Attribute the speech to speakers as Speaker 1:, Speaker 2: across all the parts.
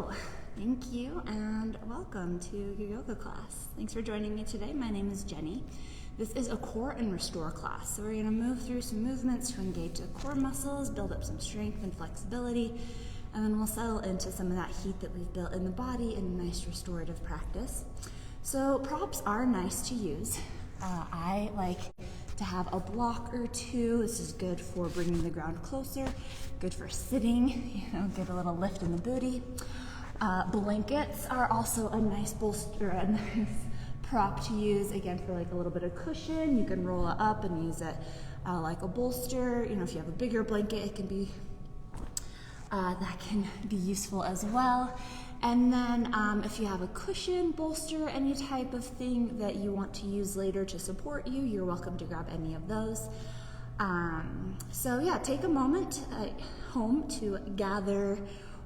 Speaker 1: Hello, thank you, and welcome to your yoga class. Thanks for joining me today. My name is Jenny. This is a core and restore class, so we're going to move through some movements to engage the core muscles, build up some strength and flexibility, and then we'll settle into some of that heat that we've built in the body in a nice restorative practice. So props are nice to use. I like to have a block or two. This is good for bringing the ground closer, good for sitting, get a little lift in the booty. Blankets are also a nice bolster, a nice prop to use, again, for like a little bit of cushion. You can roll it up and use it like a bolster. If you have a bigger blanket, it can be that can be useful as well. And then if you have a cushion, bolster, any type of thing that you want to use later to support you, you're welcome to grab any of those. So yeah, take a moment at home to gather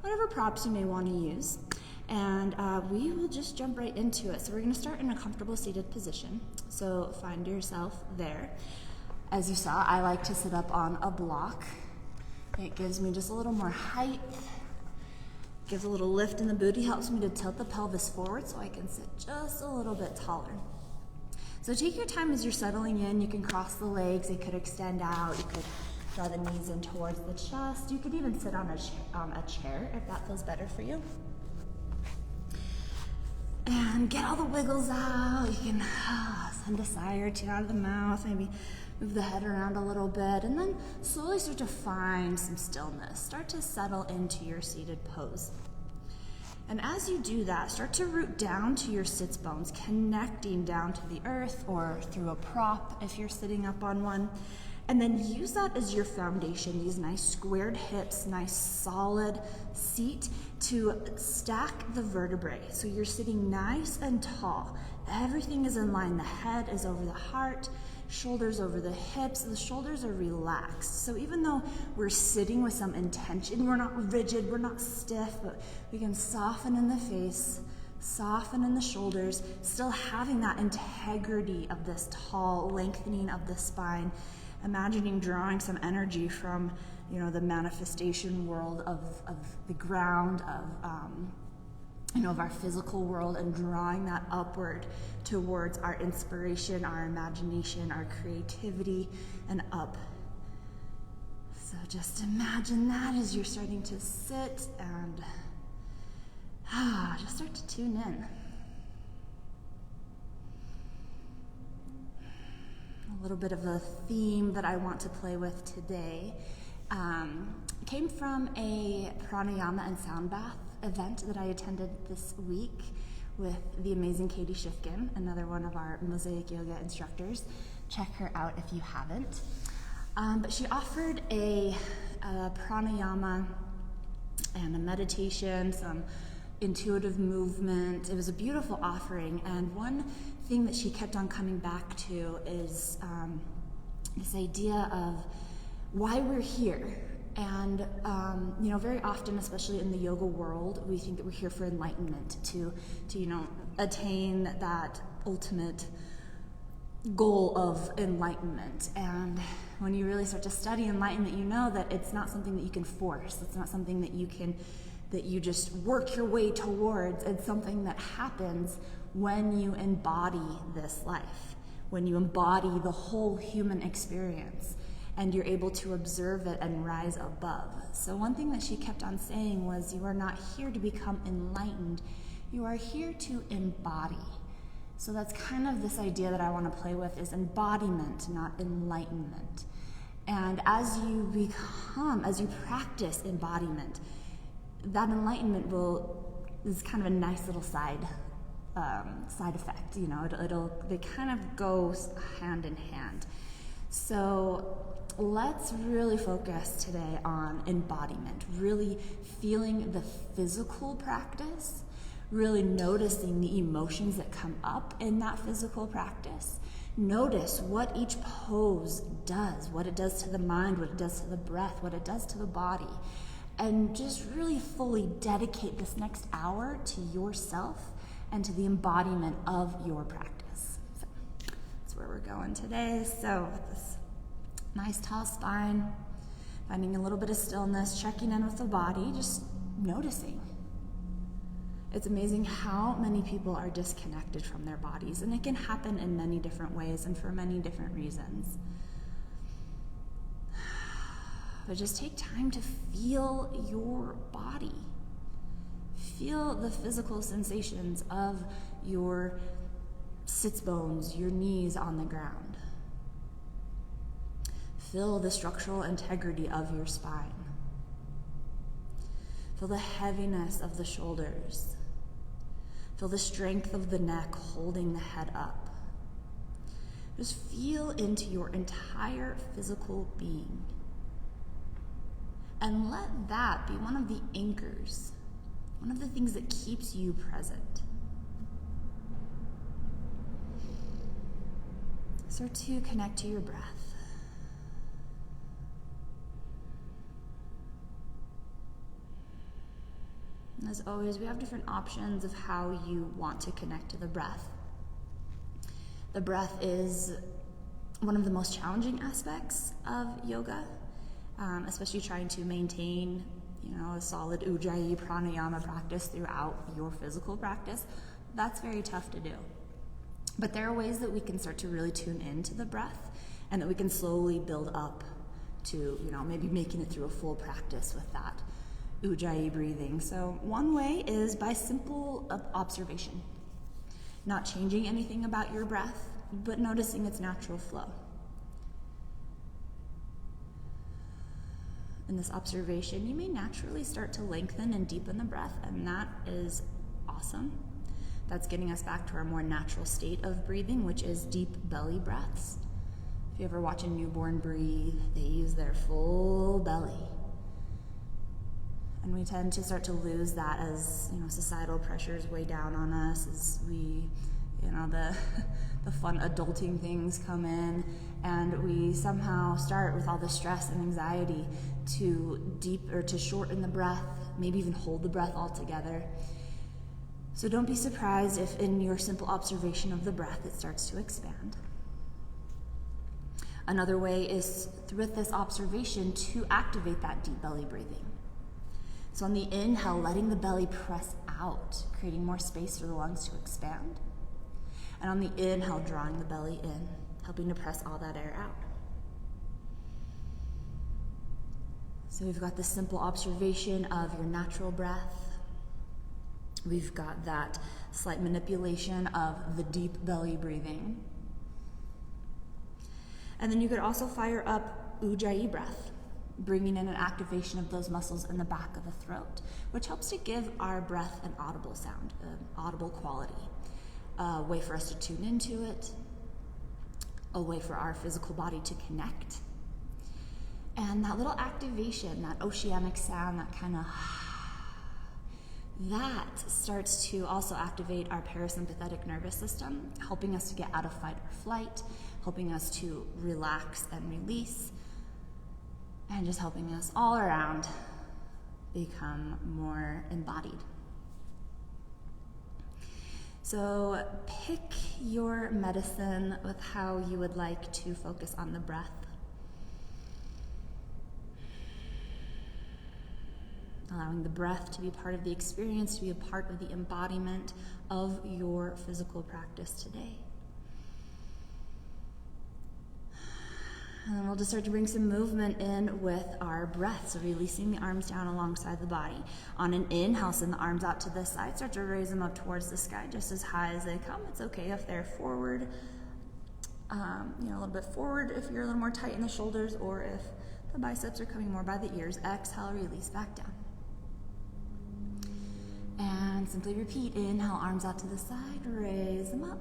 Speaker 1: whatever props you may want to use. And we will just jump right into it. So we're going to start in a comfortable seated position. So find yourself there. As you saw, I like to sit up on a block. It gives me just a little more height. Gives a little lift in the booty, helps me to tilt the pelvis forward so I can sit just a little bit taller. So take your time as you're settling in. You can cross the legs, they could extend out, you could draw the knees in towards the chest. You could even sit on a chair if that feels better for you. And get all the wiggles out. You can send a sigh or two out of the mouth, maybe move the head around a little bit, and then slowly start to find some stillness. Start to settle into your seated pose. And as you do that, start to root down to your sits bones, connecting down to the earth or through a prop if you're sitting up on one. And then use that as your foundation, these nice squared hips, nice solid seat to stack the vertebrae. So you're sitting nice and tall. Everything is in line. The head is over the heart, shoulders over the hips, the shoulders are relaxed. So even though we're sitting with some intention, we're not rigid, we're not stiff, but we can soften in the face, soften in the shoulders, still having that integrity of this tall lengthening of the spine. Imagining drawing some energy from, the manifestation world of the ground, of our physical world, and drawing that upward towards our inspiration, our imagination, our creativity, and up. So just imagine that as you're starting to sit and just start to tune in. A little bit of a theme that I want to play with today came from a pranayama and sound bath event that I attended this week with the amazing Katie Shifkin, another one of our Mosaic Yoga instructors. Check her out if you haven't. But she offered a pranayama and a meditation, some intuitive movement. It was a beautiful offering, and one thing that she kept on coming back to is this idea of why we're here. And very often, especially in the yoga world, we think that we're here for enlightenment, to attain that ultimate goal of enlightenment. And when you really start to study enlightenment, you know that it's not something that you can force. It's not something that you just work your way towards. It's something that happens when you embody this life, when you embody the whole human experience, and you're able to observe it and rise above. So one thing that she kept on saying was, you are not here to become enlightened, you are here to embody. So that's kind of this idea that I want to play with, is embodiment, not enlightenment. And as you practice embodiment, that enlightenment is kind of a nice little side effect. They kind of go hand in hand. So let's really focus today on embodiment, really feeling the physical practice, really noticing the emotions that come up in that physical practice. Notice what each pose does, what it does to the mind, what it does to the breath, what it does to the body. And just really fully dedicate this next hour to yourself and to the embodiment of your practice. So that's where we're going today. So with this nice tall spine, finding a little bit of stillness, checking in with the body, just noticing. It's amazing how many people are disconnected from their bodies, and it can happen in many different ways and for many different reasons. But just take time to feel your body. Feel the physical sensations of your sits bones, your knees on the ground. Feel the structural integrity of your spine. Feel the heaviness of the shoulders. Feel the strength of the neck holding the head up. Just feel into your entire physical being. And let that be one of the anchors, one of the things that keeps you present. Start to connect to your breath. And as always, we have different options of how you want to connect to the breath. The breath is one of the most challenging aspects of yoga, especially trying to maintain, a solid ujjayi pranayama practice throughout your physical practice. That's very tough to do. But there are ways that we can start to really tune into the breath, and that we can slowly build up to, maybe making it through a full practice with that ujjayi breathing. So one way is by simple observation, not changing anything about your breath, but noticing its natural flow. In this observation, you may naturally start to lengthen and deepen the breath, and that is awesome. That's getting us back to our more natural state of breathing, which is deep belly breaths. If you ever watch a newborn breathe, they use their full belly. And we tend to start to lose that as, societal pressures weigh down on us, as we, the fun adulting things come in, and we somehow start with all the stress and anxiety to shorten the breath, maybe even hold the breath altogether. So don't be surprised if in your simple observation of the breath, it starts to expand. Another way is with this observation to activate that deep belly breathing. So on the inhale, letting the belly press out, creating more space for the lungs to expand. And on the inhale, drawing the belly in, helping to press all that air out. So we've got this simple observation of your natural breath. We've got that slight manipulation of the deep belly breathing. And then you could also fire up ujjayi breath, bringing in an activation of those muscles in the back of the throat, which helps to give our breath an audible sound, an audible quality, a way for us to tune into it, a way for our physical body to connect. And that little activation, that oceanic sound, that kind of that starts to also activate our parasympathetic nervous system, helping us to get out of fight or flight, helping us to relax and release, and just helping us all around become more embodied. So pick your medicine with how you would like to focus on the breath. Allowing the breath to be part of the experience, to be a part of the embodiment of your physical practice today. And then we'll just start to bring some movement in with our breath. So releasing the arms down alongside the body. On an inhale, send the arms out to the side. Start to raise them up towards the sky, just as high as they come. It's okay if they're forward, a little bit forward if you're a little more tight in the shoulders, or if the biceps are coming more by the ears. Exhale, release back down. And simply repeat. Inhale, arms out to the side, raise them up.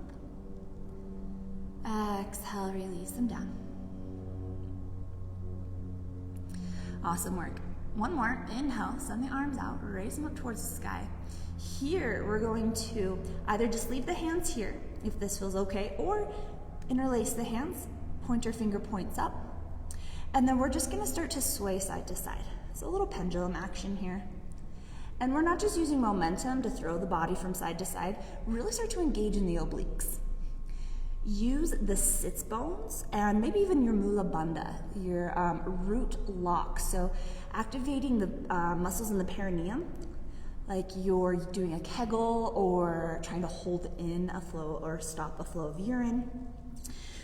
Speaker 1: Exhale, release them down. Awesome work. One more. Inhale, send the arms out, raise them up towards the sky. Here, we're going to either just leave the hands here, if this feels okay, or interlace the hands, pointer finger points up. And then we're just gonna start to sway side to side. So a little pendulum action here. And we're not just using momentum to throw the body from side to side, really start to engage in the obliques. Use the sits bones and maybe even your mula bandha, your root lock. So activating the muscles in the perineum, like you're doing a Kegel or trying to hold in a flow or stop a flow of urine.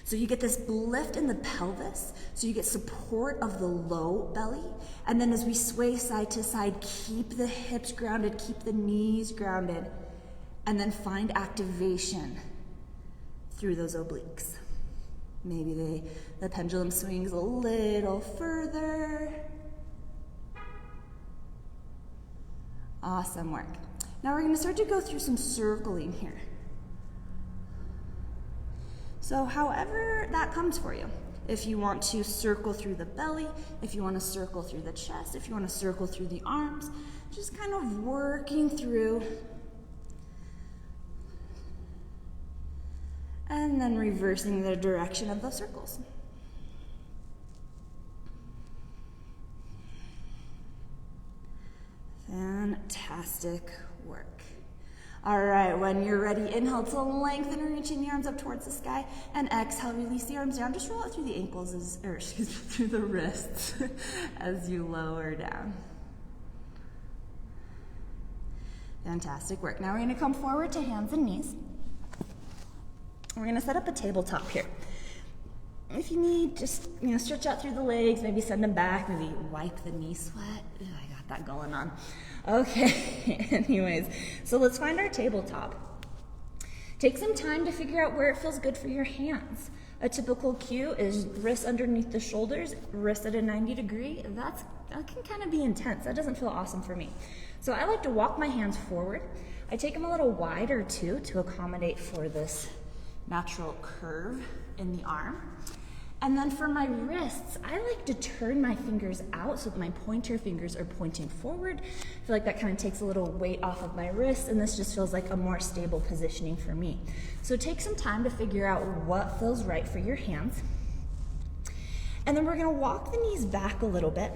Speaker 1: So you get this lift in the pelvis, so you get support of the low belly. And then as we sway side to side, keep the hips grounded, keep the knees grounded, and then find activation through those obliques. Maybe the pendulum swings a little further. Awesome work. Now we're going to start to go through some circling here. So however that comes for you. If you want to circle through the belly, if you want to circle through the chest, if you want to circle through the arms, just kind of working through. And then reversing the direction of those circles. Fantastic work. All right, when you're ready, inhale to lengthen and reaching the arms up towards the sky, and exhale, release the arms down. Just roll it through the ankles, through the wrists as you lower down. Fantastic work. Now we're gonna come forward to hands and knees. We're gonna set up a tabletop here. If you need, just stretch out through the legs, maybe send them back, maybe wipe the knee sweat. Ugh, I got that going on. Okay, anyways, so let's find our tabletop. Take some time to figure out where it feels good for your hands. A typical cue is wrists underneath the shoulders, wrists at a 90 degree. That can kind of be intense. That doesn't feel awesome for me. So I like to walk my hands forward. I take them a little wider too to accommodate for this natural curve in the arm. And then for my wrists, I like to turn my fingers out so that my pointer fingers are pointing forward. I feel like that kind of takes a little weight off of my wrists, and this just feels like a more stable positioning for me. So take some time to figure out what feels right for your hands. And then we're gonna walk the knees back a little bit.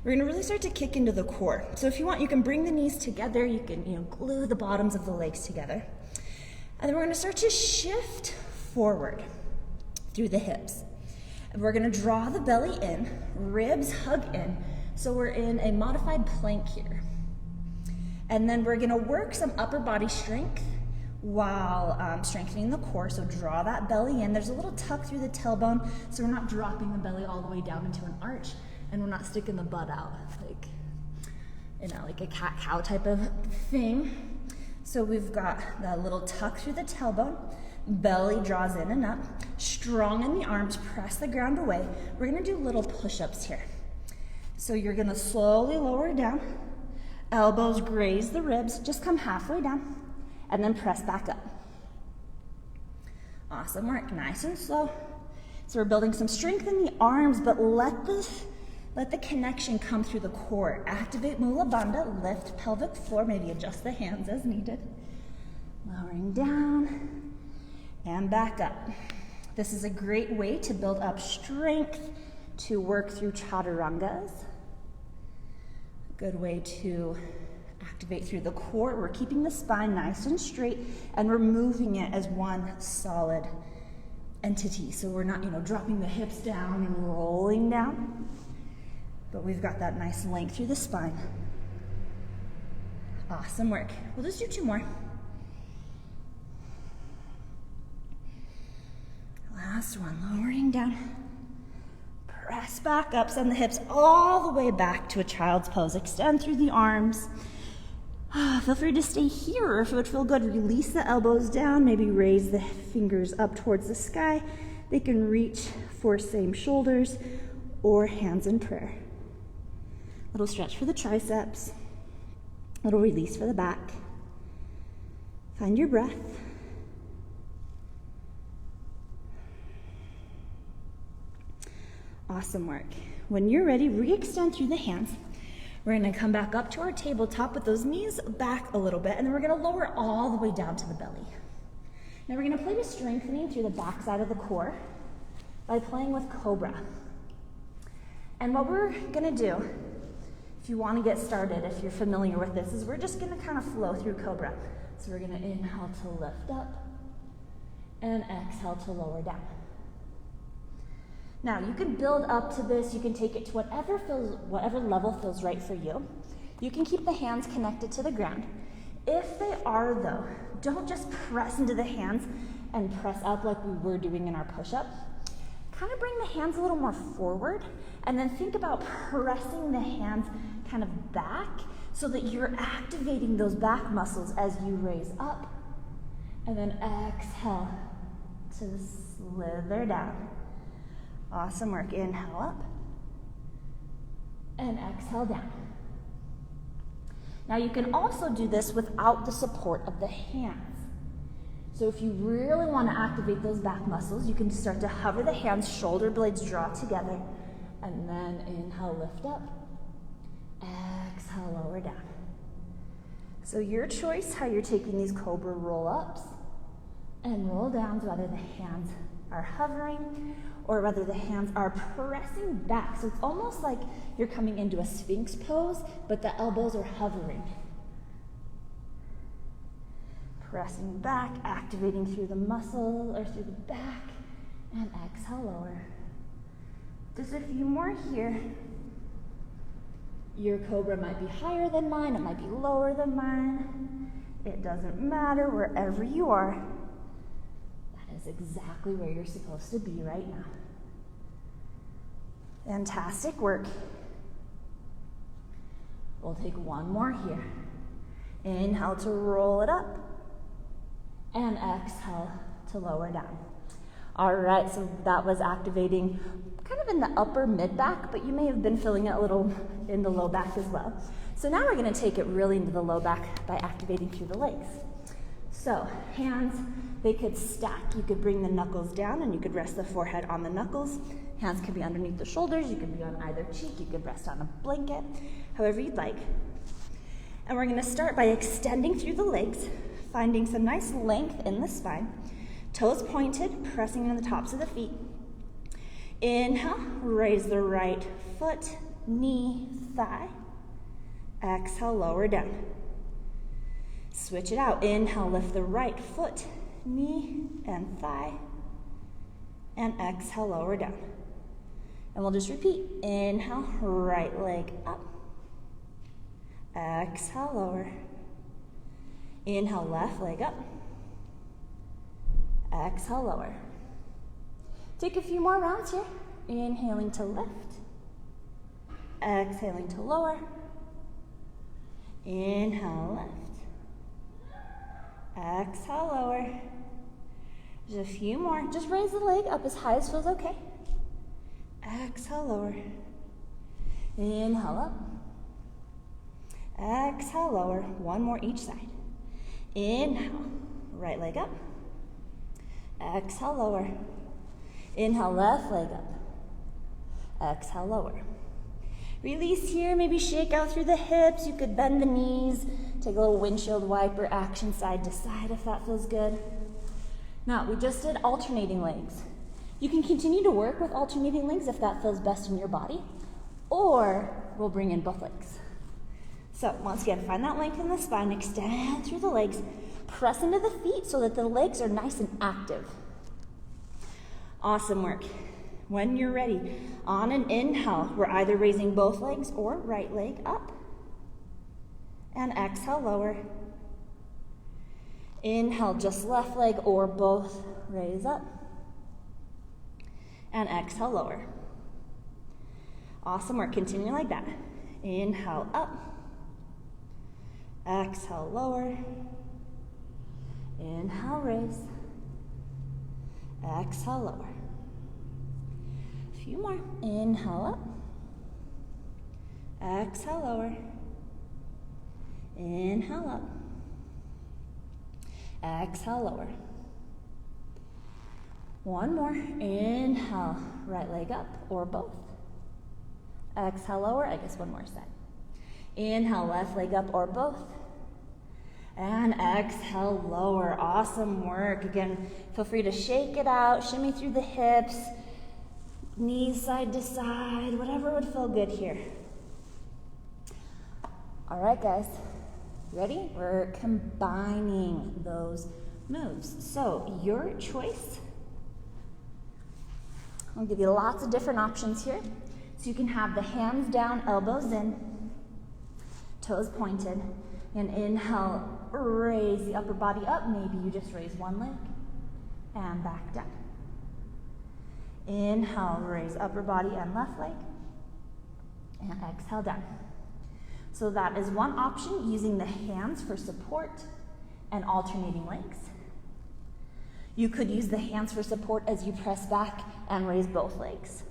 Speaker 1: We're gonna really start to kick into the core. So if you want, you can bring the knees together, you can glue the bottoms of the legs together. And then we're gonna start to shift forward through the hips. And we're gonna draw the belly in, ribs hug in, so we're in a modified plank here. And then we're gonna work some upper body strength while strengthening the core, so draw that belly in. There's a little tuck through the tailbone, so we're not dropping the belly all the way down into an arch, and we're not sticking the butt out like a cat-cow type of thing. So we've got that little tuck through the tailbone, belly draws in and up, strong in the arms, press the ground away. We're gonna do little push-ups here. So you're gonna slowly lower down, elbows graze the ribs, just come halfway down, and then press back up. Awesome work, nice and slow. So we're building some strength in the arms, but let the connection come through the core. Activate Mula Bandha, lift pelvic floor, maybe adjust the hands as needed. Lowering down and back up. This is a great way to build up strength to work through chaturangas. A good way to activate through the core. We're keeping the spine nice and straight, and we're moving it as one solid entity. So we're not, dropping the hips down and rolling down, but we've got that nice length through the spine. Awesome work. We'll just do 2 more. Last one, lowering down. Press back up, send the hips all the way back to a child's pose. Extend through the arms. Feel free to stay here, or if it would feel good, release the elbows down, maybe raise the fingers up towards the sky. They can reach for same shoulders or hands in prayer. Little stretch for the triceps, little release for the back. Find your breath. Awesome work. When you're ready, re-extend through the hands. We're gonna come back up to our tabletop with those knees back a little bit, and then we're gonna lower all the way down to the belly. Now we're gonna play with strengthening through the back side of the core by playing with Cobra. And what we're gonna do, if you wanna get started, if you're familiar with this, is we're just gonna kind of flow through Cobra. So we're gonna inhale to lift up and exhale to lower down. Now, you can build up to this, you can take it to whatever level feels right for you. You can keep the hands connected to the ground. If they are, though, don't just press into the hands and press up like we were doing in our push-up. Kind of bring the hands a little more forward, and then think about pressing the hands kind of back so that you're activating those back muscles as you raise up. And then exhale to slither down. Awesome work. Inhale up and exhale down. Now you can also do this without the support of the hands. So if you really want to activate those back muscles, you can start to hover the hands, shoulder blades draw together, and then inhale, lift up. Exhale, lower down. So your choice how you're taking these cobra roll-ups and roll downs, whether the hands are hovering or whether the hands are pressing back. So it's almost like you're coming into a Sphinx pose, but the elbows are hovering. Pressing back, activating through the muscle or through the back, and exhale, lower. Just a few more here. Your cobra might be higher than mine, it might be lower than mine. It doesn't matter, wherever you are. That is exactly where you're supposed to be right now. Fantastic work. We'll take one more here. Inhale to roll it up, and exhale to lower down. All right, so that was activating kind of in the upper mid-back, but you may have been feeling it a little in the low back as well. So now we're gonna take it really into the low back by activating through the legs. So hands, they could stack. You could bring the knuckles down and you could rest the forehead on the knuckles. Hands could be underneath the shoulders. You could be on either cheek. You could rest on a blanket, however you'd like. And we're gonna start by extending through the legs, finding some nice length in the spine. Toes pointed, pressing on the tops of the feet. Inhale, raise the right foot, knee, thigh. Exhale, lower down. Switch it out. Inhale, lift the right foot, knee, and thigh. And exhale, lower down. And we'll just repeat. Inhale, right leg up. Exhale, lower. Inhale, left leg up. Exhale, lower. Take a few more rounds here. Inhaling to lift. Exhaling to lower. Inhale, lift. Exhale, lower. Just a few more. Just raise the leg up as high as feels okay. Exhale, lower. Inhale up. Exhale, lower. One more each side. Inhale, right leg up. Exhale, lower. Inhale, left leg up. Exhale, lower. Release here, maybe shake out through the hips. You could bend the knees. Take a little windshield wiper action side to side if that feels good. Now, we just did alternating legs. You can continue to work with alternating legs if that feels best in your body, or we'll bring in both legs. So once again, find that length in the spine, extend through the legs, press into the feet so that the legs are nice and active. Awesome work. When you're ready, on an inhale, we're either raising both legs or right leg up. And exhale, lower. Inhale, just left leg or both, raise up. And exhale, lower. Awesome work. Continue like that. Inhale, up. Exhale, lower. Inhale, raise. Exhale, lower. A few more. Inhale, up. Exhale, lower. Inhale, up. Exhale, lower. One more. Inhale, right leg up or both. Exhale, lower. I guess one more side. Inhale, left leg up or both. And exhale, lower. Awesome work. Again, feel free to shake it out, shimmy through the hips, knees side to side, whatever would feel good here. All right, guys. Ready? We're combining those moves. So your choice. I'll give you lots of different options here. So you can have the hands down, elbows in, toes pointed. And inhale, raise the upper body up. Maybe you just raise one leg and back down. Inhale, raise upper body and left leg. And exhale down. So that is one option, using the hands for support and alternating legs. You could use the hands for support as you press back and raise both legs.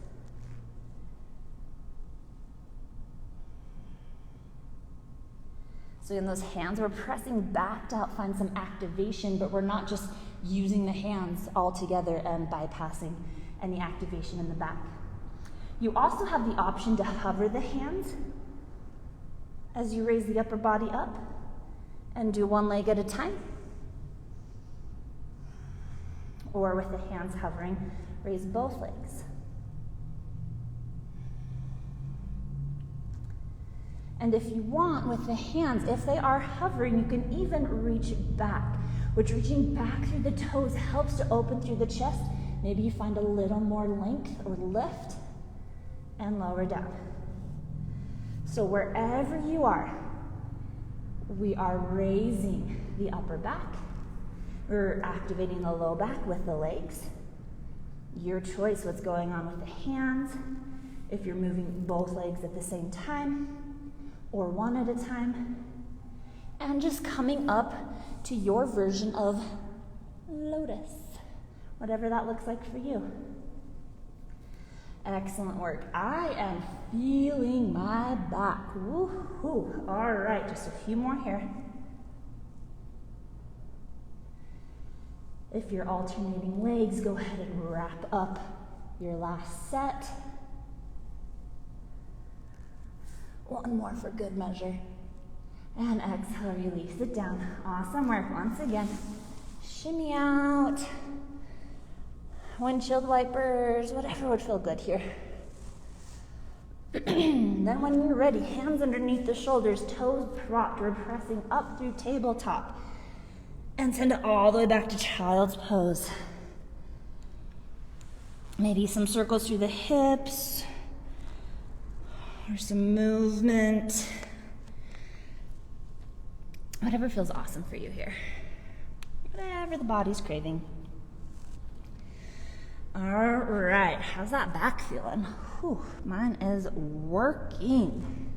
Speaker 1: So in those hands, we're pressing back to help find some activation, but we're not just using the hands all together and bypassing any activation in the back. You also have the option to hover the hands as you raise the upper body up and do one leg at a time. Or with the hands hovering, raise both legs. And if you want, with the hands, if they are hovering, you can even reach back, which reaching back through the toes helps to open through the chest. Maybe you find a little more length or lift and lower down. So wherever you are, we are raising the upper back. We're activating the low back with the legs. Your choice what's going on with the hands, if you're moving both legs at the same time, or one at a time, and just coming up to your version of lotus, whatever that looks like for you. Excellent work. I am feeling my back. Woo-hoo. All right, just a few more here. If you're alternating legs, go ahead and wrap up your last set. One more for good measure. And exhale, release it down. Awesome work. Once again, shimmy out. Windshield wipers, whatever would feel good here. Then when you're ready, hands underneath the shoulders, toes propped. We're pressing up through tabletop. And send it all the way back to child's pose. Maybe some circles through the hips. Or some movement. Whatever feels awesome for you here. Whatever the body's craving. All right, how's that back feeling? Whew, mine is working.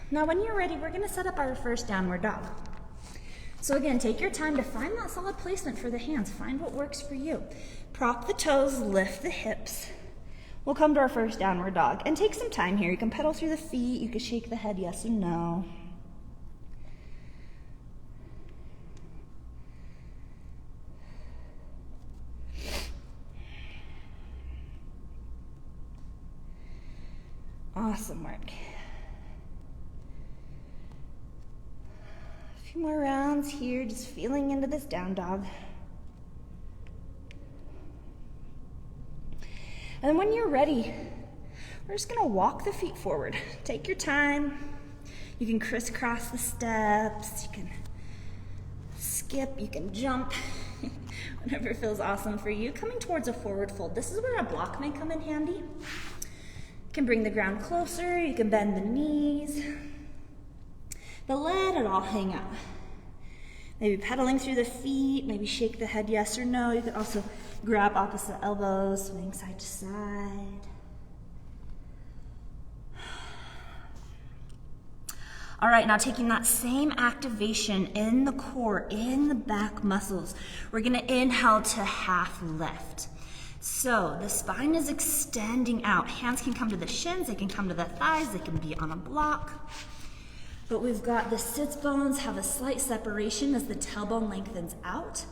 Speaker 1: Now when you're ready, we're gonna set up our first downward dog. So again, take your time to find that solid placement for the hands. Find what works for you. Prop the toes, lift the hips. We'll come to our first downward dog and take some time here. You can pedal through the feet, you can shake the head yes or no. Awesome work. A few more rounds here, just feeling into this down dog. And when you're ready, we're just gonna walk the feet forward. Take your time. You can crisscross the steps, you can skip, you can jump, whatever feels awesome for you. Coming towards a forward fold. This is where a block may come in handy. You can bring the ground closer, you can bend the knees, but let it all hang out. Maybe pedaling through the feet, maybe shake the head yes or no. You could also grab opposite elbows, swing side to side. All right, now taking that same activation in the core, in the back muscles, we're gonna inhale to half lift. So the spine is extending out. Hands can come to the shins, they can come to the thighs, they can be on a block. But we've got the sits bones have a slight separation as the tailbone lengthens out.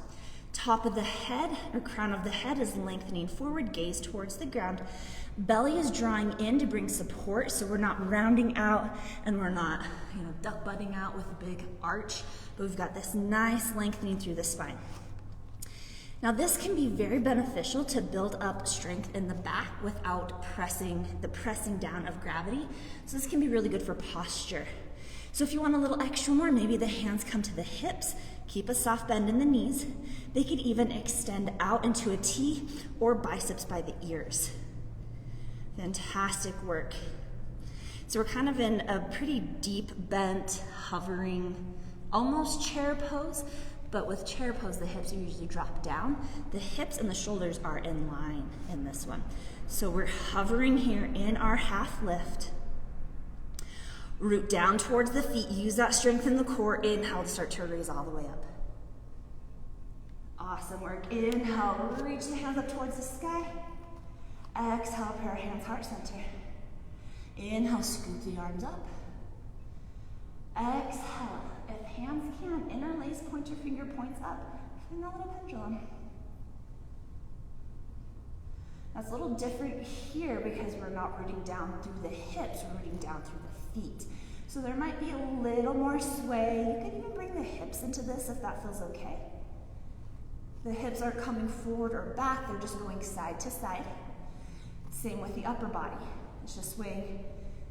Speaker 1: Top of the head, or crown of the head, is lengthening forward, gaze towards the ground. Belly is drawing in to bring support, so we're not rounding out and we're not, duck butting out with a big arch, but we've got this nice lengthening through the spine. Now this can be very beneficial to build up strength in the back without pressing down of gravity. So this can be really good for posture. So if you want a little extra more, maybe the hands come to the hips, keep a soft bend in the knees. They could even extend out into a T or biceps by the ears. Fantastic work. So we're kind of in a pretty deep bent, hovering, almost chair pose, but with chair pose, the hips are usually dropped down. The hips and the shoulders are in line in this one. So we're hovering here in our half lift. Root down towards the feet. Use that strength in the core. Inhale to start to raise all the way up. Awesome work. Inhale, reach the hands up towards the sky. Exhale, pair hands, heart center. Inhale, scoop the arms up. Exhale. If hands can, interlace pointer finger points up. Find that little pendulum. That's a little different here because we're not rooting down through the hips, we're rooting down through the feet. So there might be a little more sway. You could even bring the hips into this if that feels okay. The hips aren't coming forward or back, they're just going side to side. Same with the upper body. It's just swaying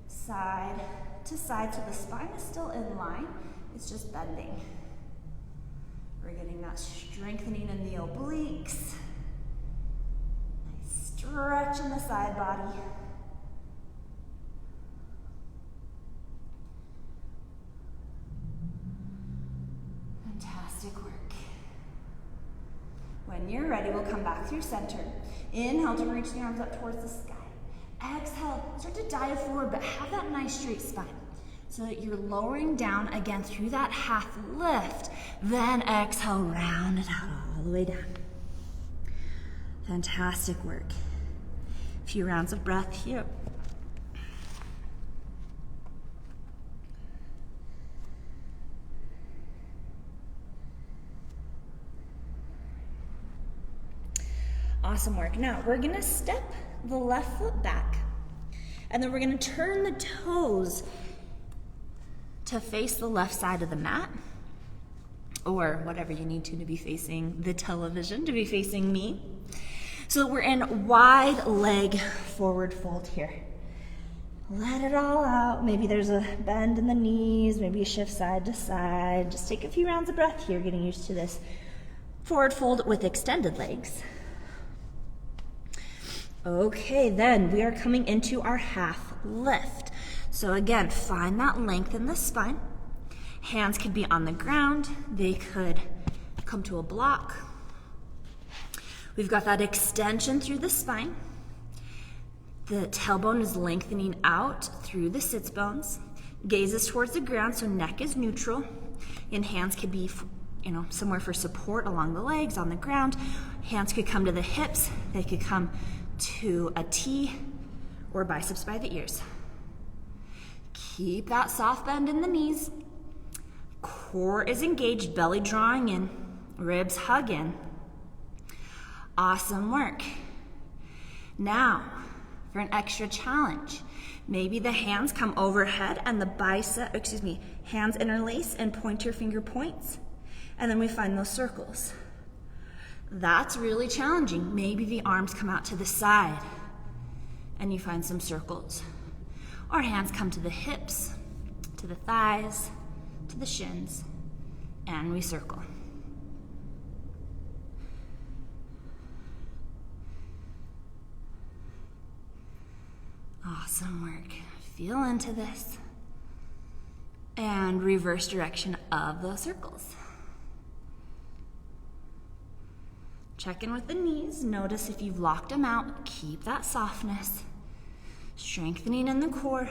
Speaker 1: side to side, so the spine is still in line, it's just bending. We're getting that strengthening in the obliques. Nice stretch in the side body. Fantastic work. When you're ready, we'll come back through center. Inhale to reach the arms up towards the sky. Exhale, start to dive forward, but have that nice straight spine. So that you're lowering down again through that half lift. Then exhale, round it out all the way down. Fantastic work. A few rounds of breath here. Awesome work. Now we're gonna step the left foot back, and then we're gonna turn the toes to face the left side of the mat, or whatever you need to be facing the television, to be facing me. So we're in wide leg forward fold here. Let it all out. Maybe there's a bend in the knees, maybe you shift side to side. Just take a few rounds of breath here, getting used to this forward fold with extended legs. Okay, then we are coming into our half lift. So again, find that length in the spine. Hands could be on the ground. They could come to a block. We've got that extension through the spine. The tailbone is lengthening out through the sits bones. Gaze is towards the ground, so neck is neutral. And hands could be, somewhere for support along the legs, on the ground. Hands could come to the hips. They could come to a T or biceps by the ears. Keep that soft bend in the knees. Core is engaged, belly drawing in, ribs hug in. Awesome work. Now, for an extra challenge, maybe the hands come overhead and the hands interlace and pointer finger points. And then we find those circles. That's really challenging. Maybe the arms come out to the side and you find some circles. Or hands come to the hips, to the thighs, to the shins, and we circle. Awesome work. Feel into this. And reverse direction of those circles. Check in with the knees. Notice if you've locked them out, keep that softness. Strengthening in the core.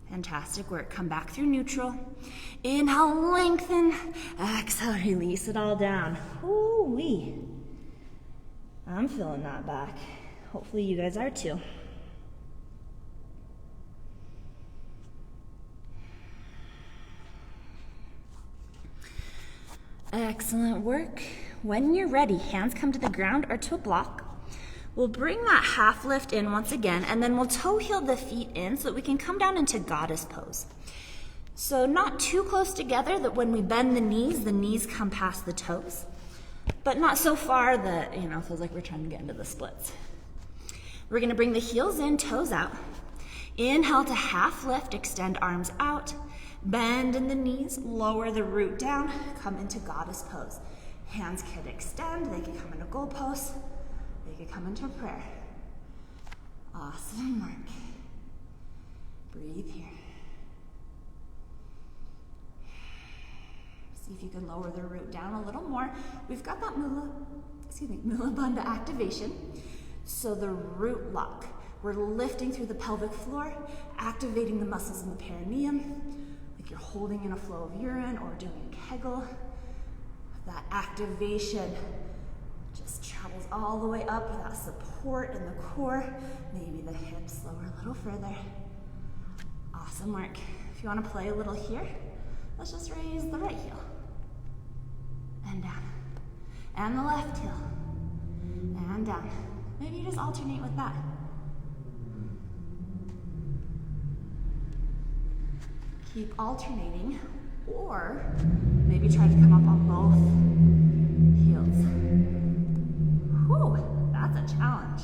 Speaker 1: Fantastic work. Come back through neutral. Inhale, lengthen. Exhale, release it all down. Ooh-wee. I'm feeling that back. Hopefully you guys are too. Excellent work. When you're ready, hands come to the ground or to a block. We'll bring that half lift in once again, and then we'll toe heel the feet in so that we can come down into goddess pose. So not too close together that when we bend the knees come past the toes, but not so far that, feels like we're trying to get into the splits. We're gonna bring the heels in, toes out. Inhale to half lift, extend arms out. Bend in the knees, lower the root down, come into goddess pose. Hands can extend, they can come into goal pose, They could come into prayer. Awesome work. Breathe here. See if you can lower the root down a little more. We've got that Mula Bandha activation. So the root lock. We're lifting through the pelvic floor, activating the muscles in the perineum, like you're holding in a flow of urine or doing a Kegel. That activation just travels all the way up with that support in the core. Maybe the hips lower a little further. Awesome work. If you want to play a little here, let's just raise the right heel. And down. And the left heel. And down. Maybe you just alternate with that. Keep alternating, or maybe try to come up on both heels. Whew, that's a challenge.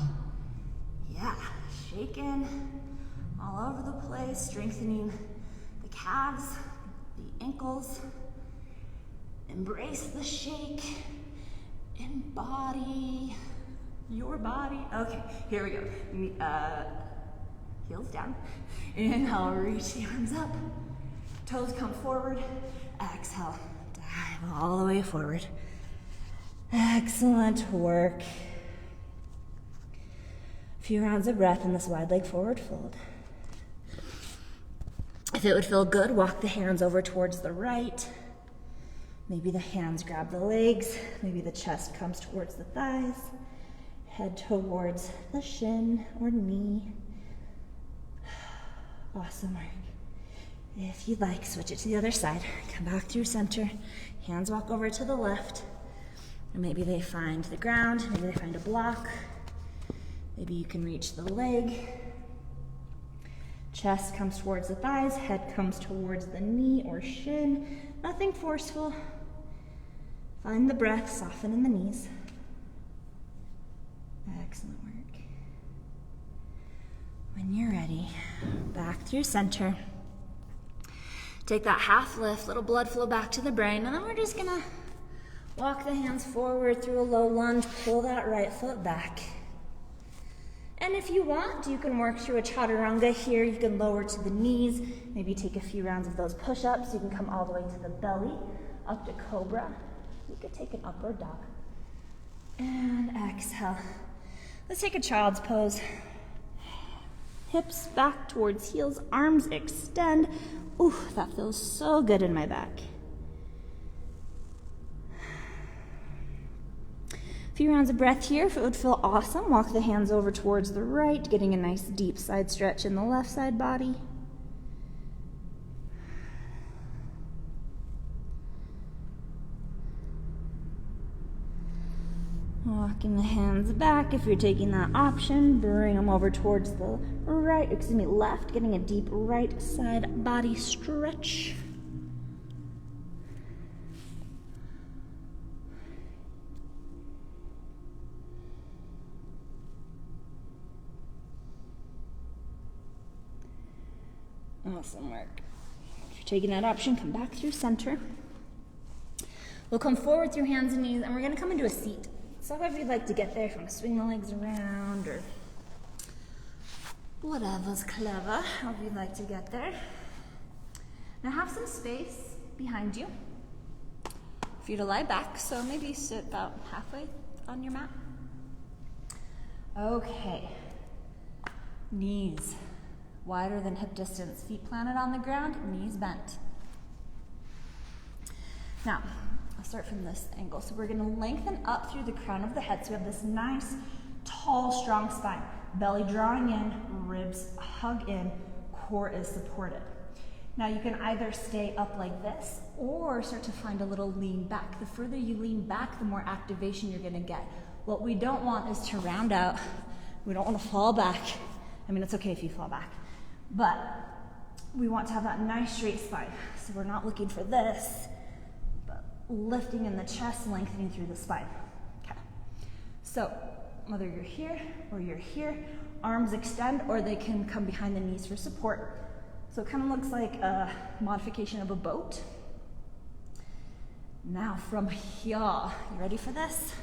Speaker 1: Yeah, shaking all over the place, strengthening the calves, the ankles. Embrace the shake. Embody your body. Okay, here we go. Heels down. Inhale, reach the arms up. Toes come forward. Exhale, dive all the way forward. Excellent work. A few rounds of breath in this wide leg forward fold. If it would feel good, walk the hands over towards the right. Maybe the hands grab the legs. Maybe the chest comes towards the thighs. Head towards the shin or knee. Awesome work. If you'd like, switch it to the other side. Come back through center. Hands walk over to the left. And maybe they find the ground. Maybe they find a block. Maybe you can reach the leg. Chest comes towards the thighs. Head comes towards the knee or shin. Nothing forceful. Find the breath. Soften in the knees. Excellent work. When you're ready, back through center. Take that half lift, little blood flow back to the brain, and then we're just gonna walk the hands forward through a low lunge, pull that right foot back. And if you want, you can work through a chaturanga here. You can lower to the knees, maybe take a few rounds of those push-ups. You can come all the way to the belly, up to cobra. You could take an upward dog. And exhale. Let's take a child's pose. Hips back towards heels, arms extend. Ooh, that feels so good in my back. A few rounds of breath here. If it would feel awesome, walk the hands over towards the right, getting a nice deep side stretch in the left side body. Walking the hands back. If you're taking that option, bring them over towards the left, getting a deep right side body stretch. Awesome work. If you're taking that option, come back through center. We'll come forward through hands and knees, and we're going to come into a seat. So however you'd like to get there, if you want to swing the legs around or whatever's clever, however you'd like to get there. Now have some space behind you for you to lie back, so maybe sit about halfway on your mat. Okay, knees wider than hip distance, feet planted on the ground, knees bent. Now, I'll start from this angle. So we're gonna lengthen up through the crown of the head. So we have this nice, tall, strong spine. Belly drawing in, ribs hug in, core is supported. Now you can either stay up like this or start to find a little lean back. The further you lean back, the more activation you're gonna get. What we don't want is to round out. We don't wanna fall back. I mean, it's okay if you fall back, but we want to have that nice straight spine. So we're not looking for this, lifting in the chest, lengthening through the spine. Okay. So whether you're here or you're here, arms extend or they can come behind the knees for support. So it kind of looks like a modification of a boat. Now from here, you ready for this?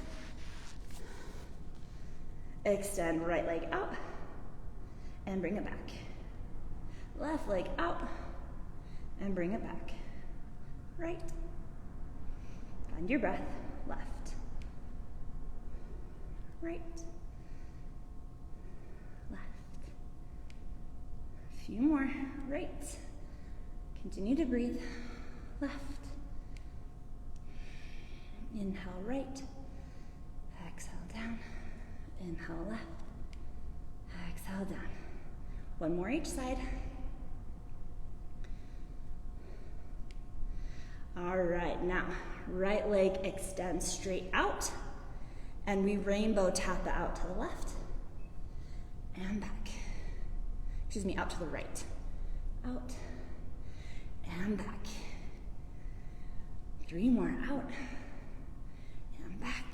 Speaker 1: Extend right leg out and bring it back. Left leg out and bring it back. Right. Find your breath. Left. Right. Left. A few more. Right. Continue to breathe. Left. Inhale right. Exhale down. Inhale left. Exhale down. One more each side. All right, now right leg extends straight out, and we rainbow tap it out to the left and back. Excuse me, out to the right. Out and back. 3 more, out and back.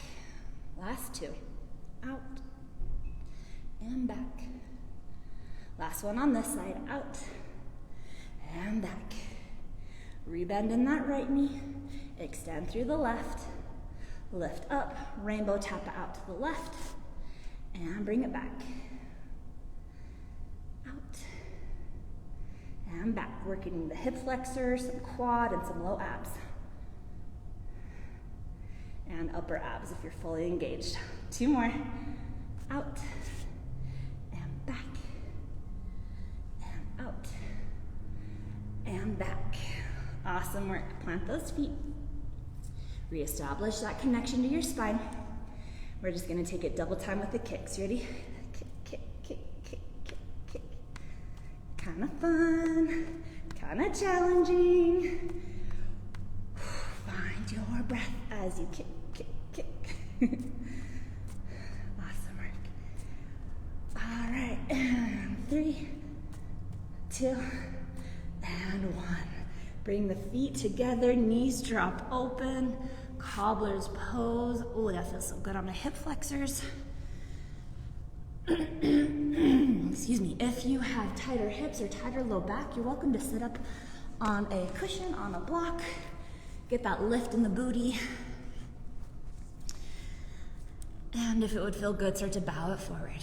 Speaker 1: Last 2, out and back. Last one on this side, out and back. Rebend in that right knee, extend through the left, lift up, rainbow tap it out to the left, and bring it back. Out and back, working the hip flexors, some quad, and some low abs. And upper abs if you're fully engaged. 2 more, out and back, and out and back. Awesome work. Plant those feet. Reestablish that connection to your spine. We're just going to take it double time with the kicks. Ready? Kick, kick, kick, kick, kick, kick. Kind of fun. Kind of challenging. Find your breath as you kick, kick, kick. Awesome work. All right. And 3, 2, and 1. Bring the feet together, knees drop open, cobbler's pose. Oh, that feels so good on my hip flexors. Excuse me. If you have tighter hips or tighter low back, you're welcome to sit up on a cushion, on a block. Get that lift in the booty. And if it would feel good, start to bow it forward.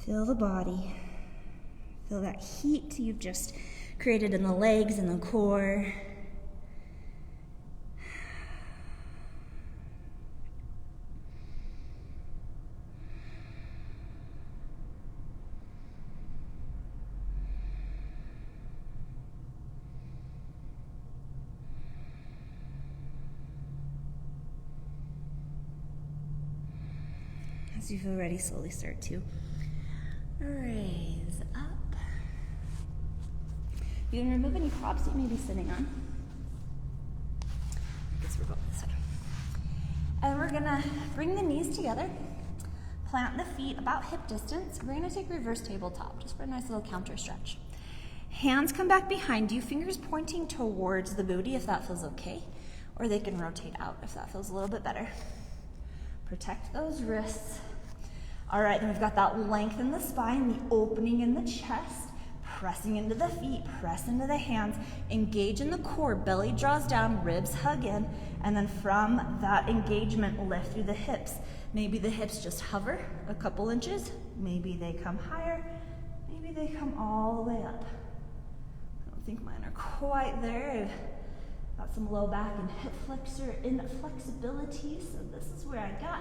Speaker 1: Feel the body. Feel that heat you've just created in the legs and the core. As you feel ready, slowly start to raise up. You can remove any props that you may be sitting on. I guess we're going this way. And we're gonna bring the knees together, plant the feet about hip distance. We're gonna take reverse tabletop, just for a nice little counter stretch. Hands come back behind you, fingers pointing towards the booty if that feels okay, or they can rotate out if that feels a little bit better. Protect those wrists. All right, then we've got that length in the spine, the opening in the chest, pressing into the feet, press into the hands, engage in the core, belly draws down, ribs hug in, and then from that engagement, lift through the hips. Maybe the hips just hover a couple inches, maybe they come higher, maybe they come all the way up. I don't think mine are quite there. I've got some low back and hip flexor inflexibility, so this is where I got.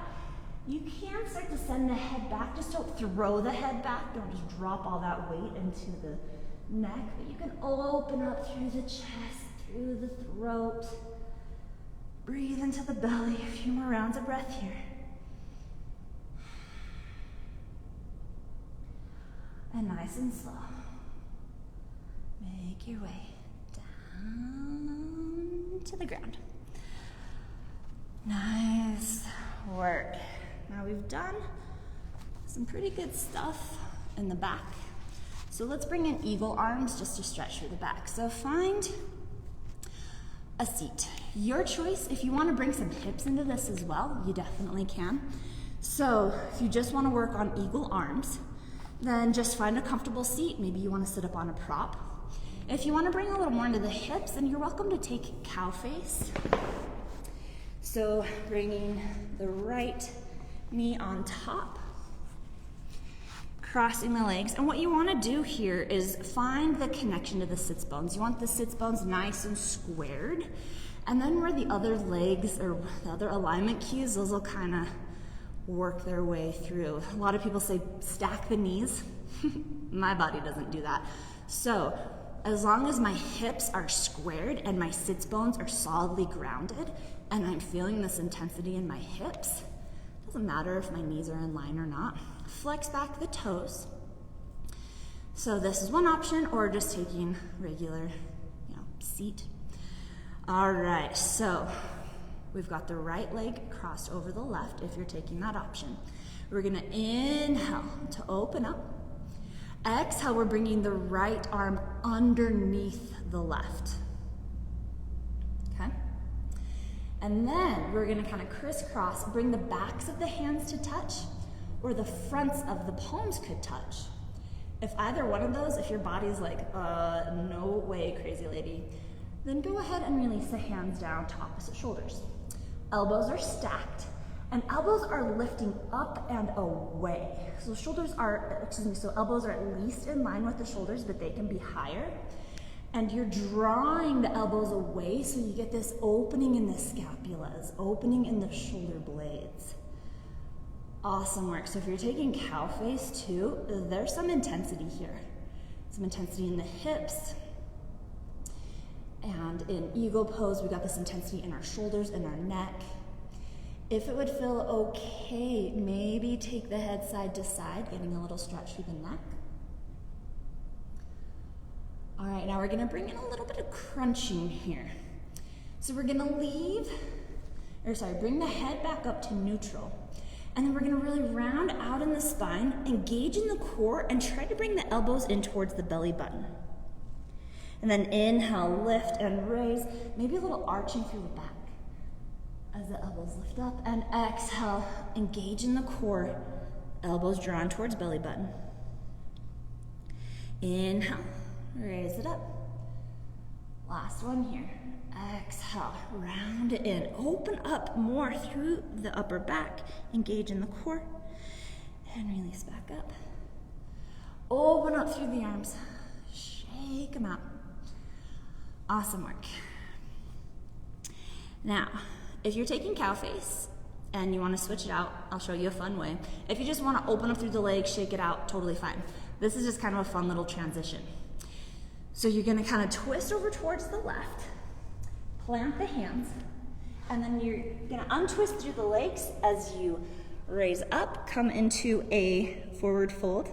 Speaker 1: You can start to send the head back. Just don't throw the head back. Don't just drop all that weight into the neck. But you can open up through the chest, through the throat. Breathe into the belly. A few more rounds of breath here. And nice and slow. Make your way down to the ground. Nice work. Now we've done some pretty good stuff in the back. So let's bring in eagle arms just to stretch through the back. So find a seat. Your choice. If you want to bring some hips into this as well, you definitely can. So if you just want to work on eagle arms, then just find a comfortable seat. Maybe you want to sit up on a prop. If you want to bring a little more into the hips, then you're welcome to take cow face. So bringing the right knee on top, crossing the legs. And what you want to do here is find the connection to the sits bones. You want the sits bones nice and squared. And then where the other legs or the other alignment cues, those will kind of work their way through. A lot of people say stack the knees. My body doesn't do that. So as long as my hips are squared and my sits bones are solidly grounded and I'm feeling this intensity in my hips, doesn't matter if my knees are in line or not. Flex back the toes. So this is one option, or just taking regular, seat. All right, so we've got the right leg crossed over the left if you're taking that option. We're gonna inhale to open up. Exhale, we're bringing the right arm underneath the left. Okay? And then we're gonna kind of crisscross, bring the backs of the hands to touch, or the fronts of the palms could touch. If either one of those, if your body's like, no way, crazy lady, then go ahead and release the hands down to opposite shoulders. Elbows are stacked, and elbows are lifting up and away. So elbows are at least in line with the shoulders, but they can be higher. And you're drawing the elbows away so you get this opening in the scapulas, opening in the shoulder blades. Awesome work. So if you're taking cow face too, there's some intensity here. Some intensity in the hips. And in eagle pose, we got this intensity in our shoulders and our neck. If it would feel okay, maybe take the head side to side, getting a little stretch through the neck. All right, now we're gonna bring in a little bit of crunching here. So we're gonna bring the head back up to neutral. And then we're gonna really round out in the spine, engage in the core, and try to bring the elbows in towards the belly button. And then inhale, lift and raise, maybe a little arching through the back as the elbows lift up. And exhale, engage in the core, elbows drawn towards belly button. Inhale, raise it up. Last one here. Exhale, round it in. Open up more through the upper back, engage in the core, and release back up. Open up through the arms, shake them out. Awesome work. Now, if you're taking cow face and you want to switch it out, I'll show you a fun way. If you just want to open up through the legs, shake it out, totally fine. This is just kind of a fun little transition. So you're going to kind of twist over towards the left, plant the hands, and then you're going to untwist through the legs as you raise up, come into a forward fold,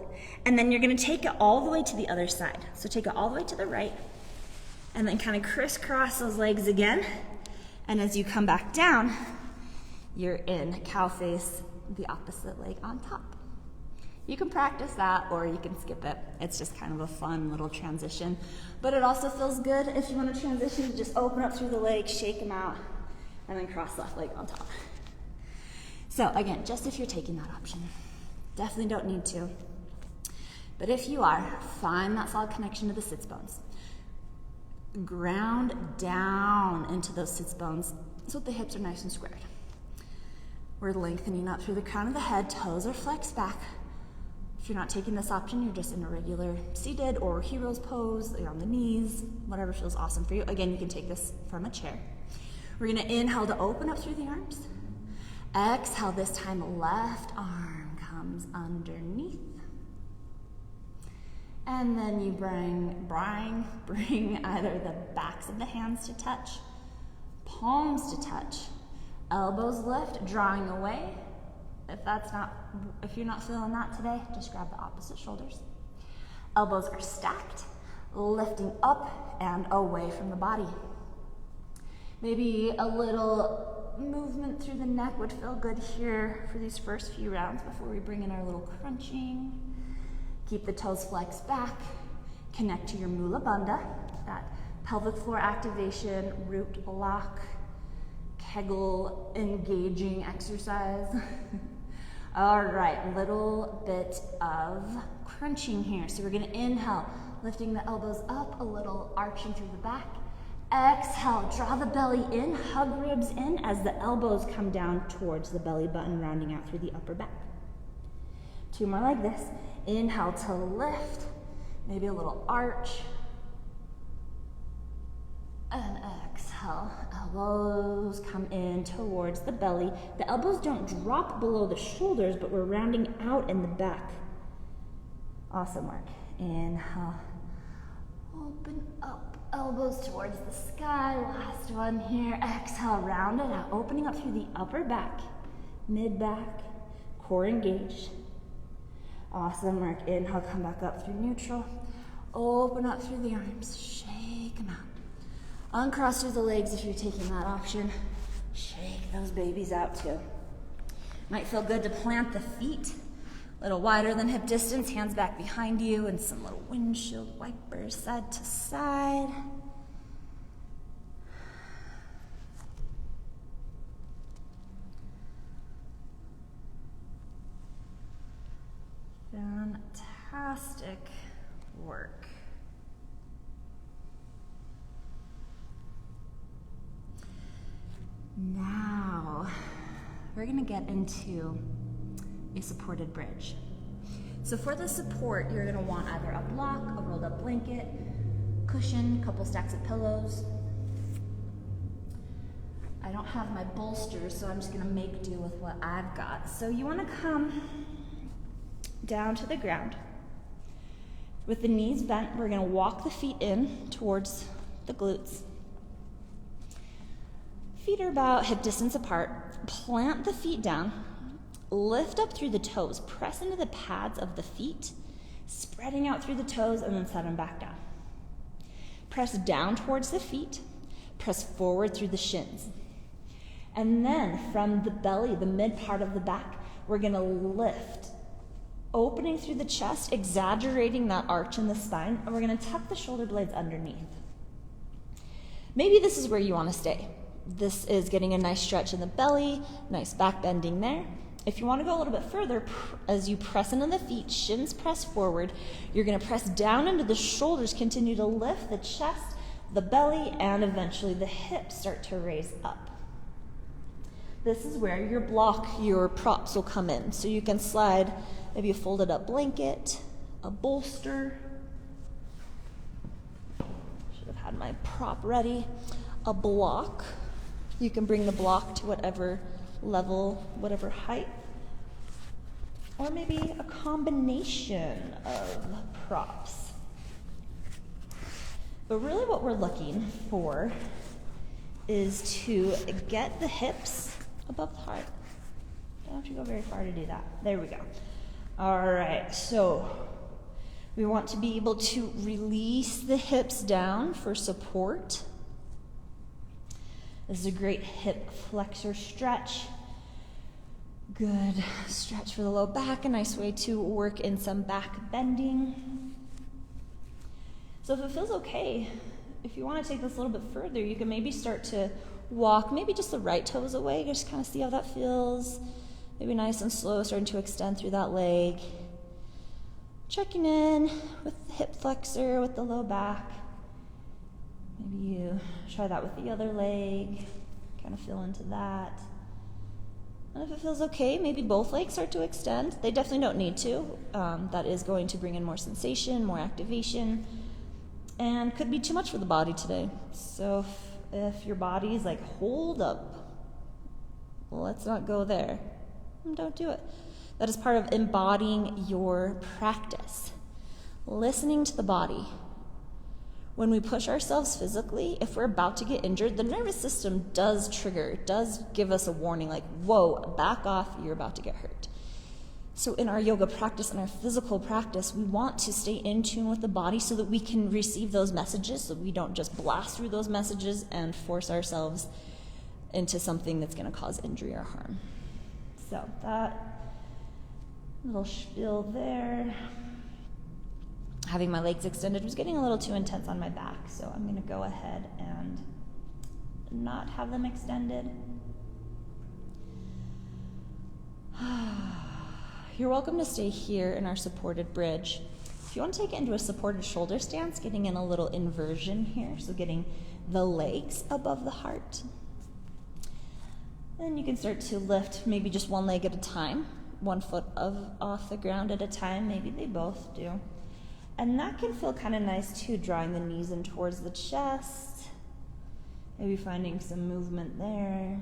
Speaker 1: and then you're going to take it all the way to the other side. So take it all the way to the right, and then kind of crisscross those legs again. And as you come back down, you're in cow face, the opposite leg on top. You can practice that or you can skip it. It's just kind of a fun little transition. But it also feels good if you want to transition to just open up through the legs, shake them out, and then cross left leg on top. So again, just if you're taking that option. Definitely don't need to. But if you are, find that solid connection to the sits bones. Ground down into those sits bones so that the hips are nice and squared. We're lengthening up through the crown of the head, toes are flexed back. If you're not taking this option, you're just in a regular seated or hero's pose, you're on the knees, whatever feels awesome for you. Again, you can take this from a chair. We're gonna inhale to open up through the arms. Exhale, this time left arm comes underneath. And then you bring either the backs of the hands to touch, palms to touch, elbows lift, drawing away. If you're not feeling that today, just grab the opposite shoulders. Elbows are stacked, lifting up and away from the body. Maybe a little movement through the neck would feel good here for these first few rounds before we bring in our little crunching. Keep the toes flexed back. Connect to your Mula Bandha, that pelvic floor activation, root block, Kegel engaging exercise. All right, little bit of crunching here. So we're gonna inhale, lifting the elbows up a little, arching through the back. Exhale, draw the belly in, hug ribs in as the elbows come down towards the belly button, rounding out through the upper back. 2 more like this. Inhale to lift, maybe a little arch. And exhale, elbows come in towards the belly. The elbows don't drop below the shoulders, but we're rounding out in the back. Awesome work. Inhale, open up, elbows towards the sky. Last one here. Exhale, round it out, opening up through the upper back, mid-back, core engaged. Awesome work. Inhale, come back up through neutral. Open up through the arms, shake them out. Uncross through the legs if you're taking that option. Shake those babies out too. Might feel good to plant the feet a little wider than hip distance, hands back behind you, and some little windshield wipers side to side. Fantastic work. Now, we're going to get into a supported bridge. So for the support, you're going to want either a block, a rolled up blanket, cushion, a couple stacks of pillows. I don't have my bolsters, so I'm just going to make do with what I've got. So you want to come down to the ground. With the knees bent, we're going to walk the feet in towards the glutes. Feet are about hip distance apart. Plant the feet down. Lift up through the toes. Press into the pads of the feet, spreading out through the toes, and then set them back down. Press down towards the feet. Press forward through the shins. And then from the belly, the mid part of the back, we're going to lift, opening through the chest, exaggerating that arch in the spine, and we're going to tuck the shoulder blades underneath. Maybe this is where you want to stay. This is getting a nice stretch in the belly, nice back bending there. If you want to go a little bit further, as you press into the feet, shins press forward, you're going to press down into the shoulders, continue to lift the chest, the belly, and eventually the hips start to raise up. This is where your block, your props will come in. So you can slide maybe a folded up blanket, a bolster. Should have had my prop ready. A block. You can bring the block to whatever level, whatever height. Or maybe a combination of props. But really what we're looking for is to get the hips above the heart. Don't have to go very far to do that. There we go. All right, so we want to be able to release the hips down for support. This is a great hip flexor stretch. Good stretch for the low back, a nice way to work in some back bending. So if it feels okay, if you want to take this a little bit further, you can maybe start to walk, maybe just the right toes away, just kind of see how that feels. Maybe nice and slow, starting to extend through that leg. Checking in with the hip flexor, with the low back. Maybe you try that with the other leg, kind of feel into that. And if it feels okay, maybe both legs start to extend. They definitely don't need to. That is going to bring in more sensation, more activation, and could be too much for the body today. So if your body is like, hold up, let's not go there, don't do it. That is part of embodying your practice. Listening to the body. When we push ourselves physically, if we're about to get injured, the nervous system does trigger, does give us a warning like, whoa, back off, you're about to get hurt. So in our yoga practice and our physical practice, we want to stay in tune with the body so that we can receive those messages, so we don't just blast through those messages and force ourselves into something that's going to cause injury or harm. So that little spiel there. Having my legs extended was getting a little too intense on my back, so I'm going to go ahead and not have them extended. You're welcome to stay here in our supported bridge. If
Speaker 2: you want to take it into a supported shoulder stance, getting in a little inversion here, so getting the legs above the heart. Then you can start to lift maybe just one leg at a time, 1 foot off the ground at a time, maybe they both do. And that can feel kind of nice too, drawing the knees in towards the chest, maybe finding some movement there.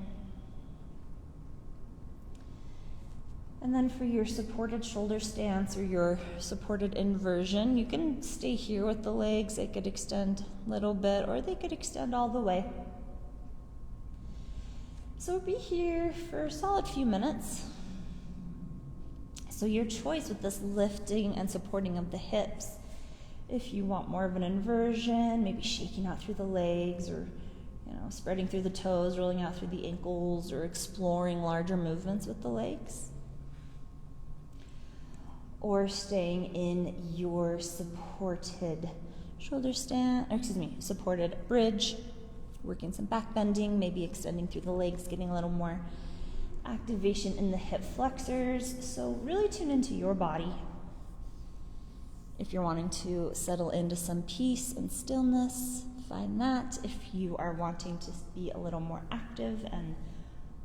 Speaker 2: And then for your supported shoulder stance or your supported inversion, you can stay here with the legs. They could extend a little bit or they could extend all the way. So be here for a solid few minutes. So your choice with this lifting and supporting of the hips. If you want more of an inversion, maybe shaking out through the legs or spreading through the toes, rolling out through the ankles, or exploring larger movements with the legs. Or staying in your supported supported bridge, working some back bending, maybe extending through the legs, getting a little more activation in the hip flexors. So really tune into your body. If you're wanting to settle into some peace and stillness, find that. If you are wanting to be a little more active and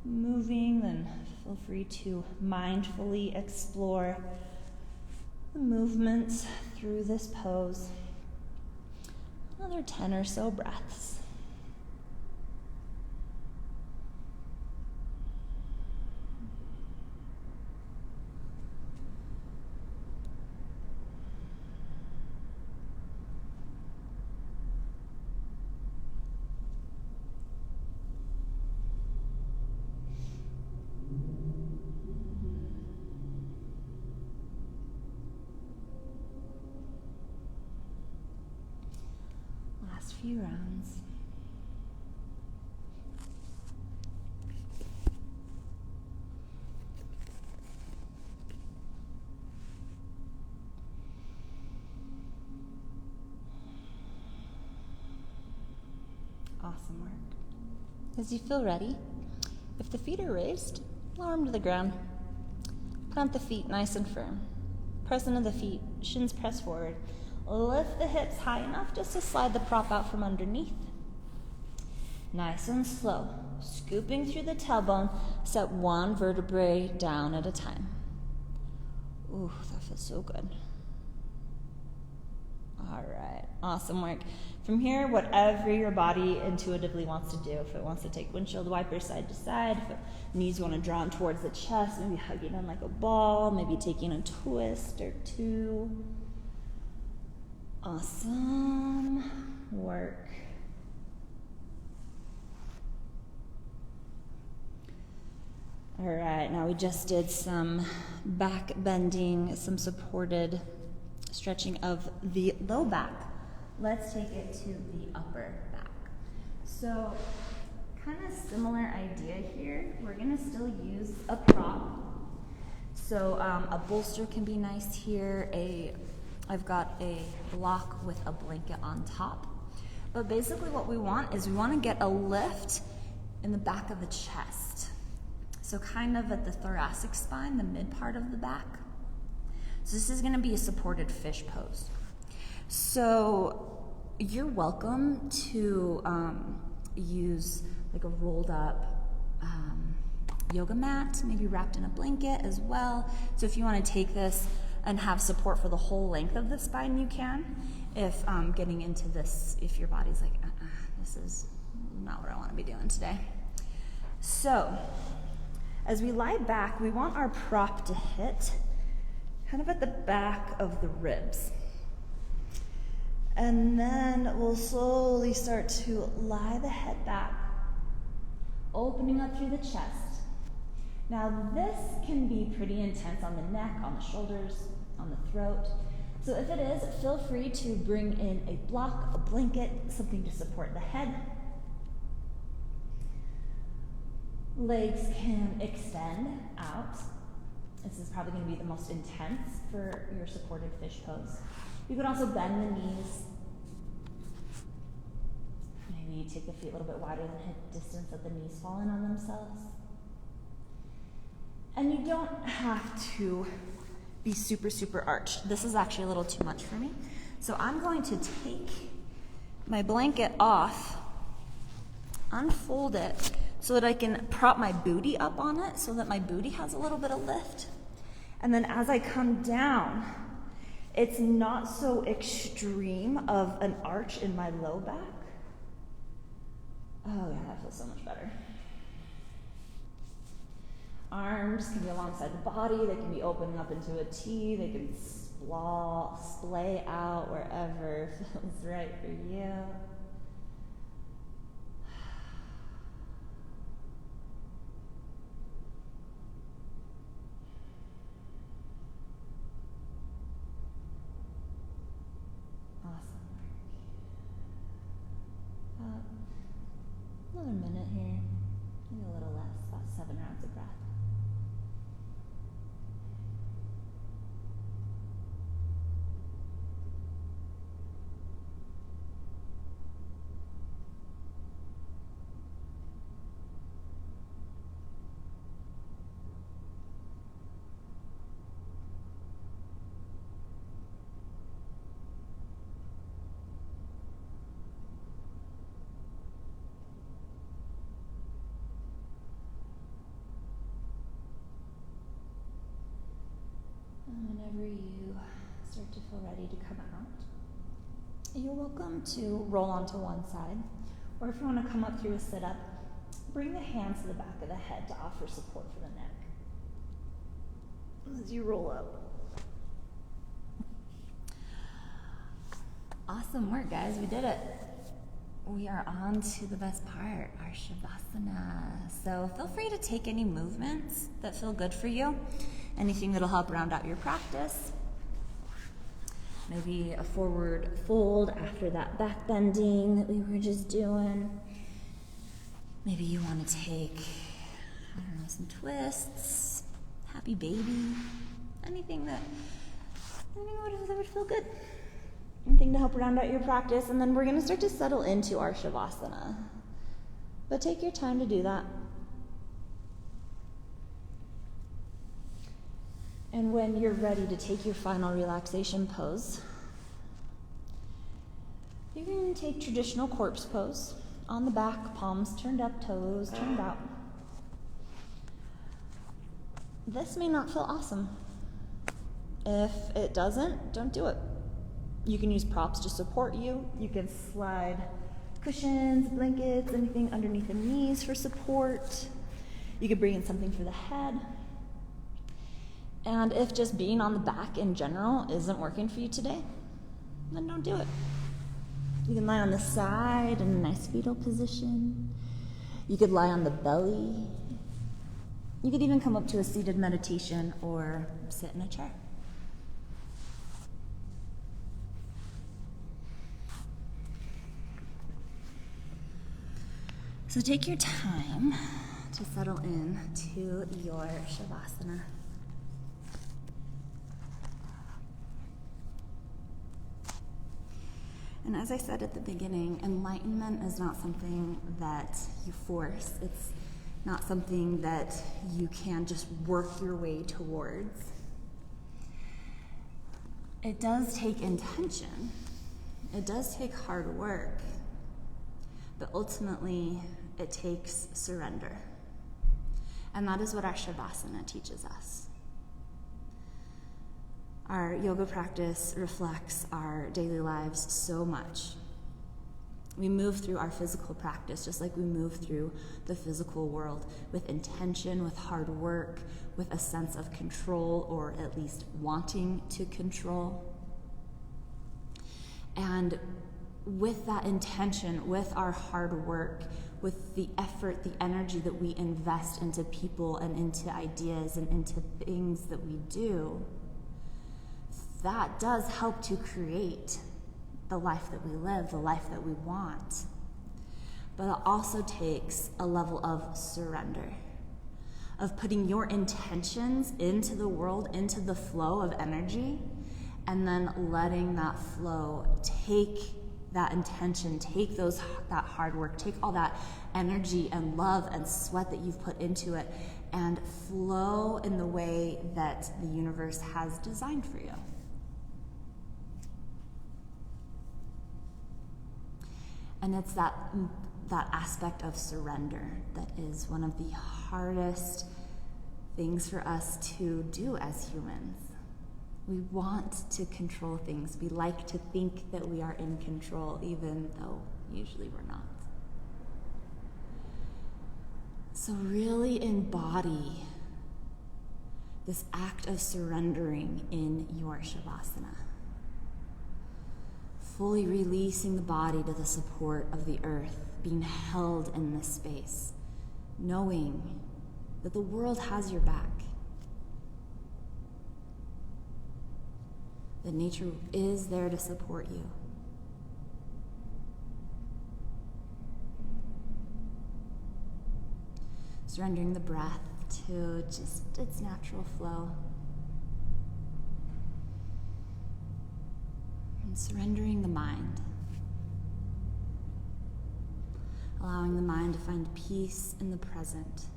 Speaker 2: moving, then feel free to mindfully explore the movements through this pose. Another 10 or so breaths. Few rounds. Awesome work. As you feel ready, if the feet are raised, lower them to the ground. Plant the feet nice and firm. Press into the feet, shins press forward. Lift the hips high enough just to slide the prop out from underneath. Nice and slow. Scooping through the tailbone, set one vertebrae down at a time. Ooh, that feels so good. All right, awesome work. From here, whatever your body intuitively wants to do. If it wants to take windshield wipers side to side, if knees want to draw in towards the chest, maybe hugging in like a ball, maybe taking a twist or two. Awesome work. All right, now we just did some back bending, some supported stretching of the low back. Let's take it to the upper back. So, kind of similar idea here. We're gonna still use a prop. So a bolster can be nice here. I've got a block with a blanket on top. But basically what we want is we want to get a lift in the back of the chest. So kind of at the thoracic spine, the mid part of the back. So this is going to be a supported fish pose. So you're welcome to use like a rolled up yoga mat, maybe wrapped in a blanket as well. So if you want to take this and have support for the whole length of the spine, you can. If getting into this, if your body's like, this is not what I want to be doing today. So, as we lie back, we want our prop to hit kind of at the back of the ribs. And then we'll slowly start to lie the head back, opening up through the chest. Now this can be pretty intense on the neck, on the shoulders, on the throat. So if it is, feel free to bring in a block, a blanket, something to support the head. Legs can extend out. This is probably going to be the most intense for your supported fish pose. You can also bend the knees. Maybe take the feet a little bit wider than hip distance, let the knees fall in on themselves. And you don't have to be super, super arched. This is actually a little too much for me. So I'm going to take my blanket off, unfold it so that I can prop my booty up on it so that my booty has a little bit of lift. And then as I come down, it's not so extreme of an arch in my low back. Oh yeah, that feels so much better. Arms can be alongside the body, they can be opening up into a T, they can splay out wherever feels right for you. Awesome. Another minute here, maybe a little less, about 7 rounds of breath. And whenever you start to feel ready to come out, you're welcome to roll onto one side, or if you want to come up through a sit-up, bring the hands to the back of the head to offer support for the neck as you roll up. Awesome work, guys. We did it. We are on to the best part, our Shavasana. So feel free to take any movements that feel good for you. Anything that'll help round out your practice. Maybe a forward fold after that back bending that we were just doing. Maybe you want to take, I don't know, some twists, happy baby, anything that would feel good. Anything to help round out your practice. And then we're going to start to settle into our Shavasana. But take your time to do that. And when you're ready to take your final relaxation pose, you can take traditional corpse pose on the back, palms turned up, toes turned out. This may not feel awesome. If it doesn't, don't do it. You can use props to support you. You can slide cushions, blankets, anything underneath the knees for support. You could bring in something for the head. And if just being on the back in general isn't working for you today, then don't do it. You can lie on the side in a nice fetal position. You could lie on the belly. You could even come up to a seated meditation or sit in a chair. So take your time to settle in to your Shavasana. And as I said at the beginning, enlightenment is not something that you force. It's not something that you can just work your way towards. It does take intention. It does take hard work. But ultimately, it takes surrender. And that is what our Shavasana teaches us. Our yoga practice reflects our daily lives so much. We move through our physical practice just like we move through the physical world, with intention, with hard work, with a sense of control, or at least wanting to control. And with that intention, with our hard work, with the effort, the energy that we invest into people and into ideas and into things that we do, that does help to create the life that we live, the life that we want. But it also takes a level of surrender, of putting your intentions into the world, into the flow of energy, and then letting that flow take
Speaker 1: that intention, take that hard work, take all that energy and love and sweat that you've put into it, and flow in the way that the universe has designed for you. And it's that aspect of surrender that is one of the hardest things for us to do as humans. We want to control things. We like to think that we are in control, even though usually we're not. So really embody this act of surrendering in your Shavasana. Fully releasing the body to the support of the earth, being held in this space, knowing that the world has your back. That nature is there to support you. Surrendering the breath to just its natural flow. And surrendering the mind. Allowing the mind to find peace in the present.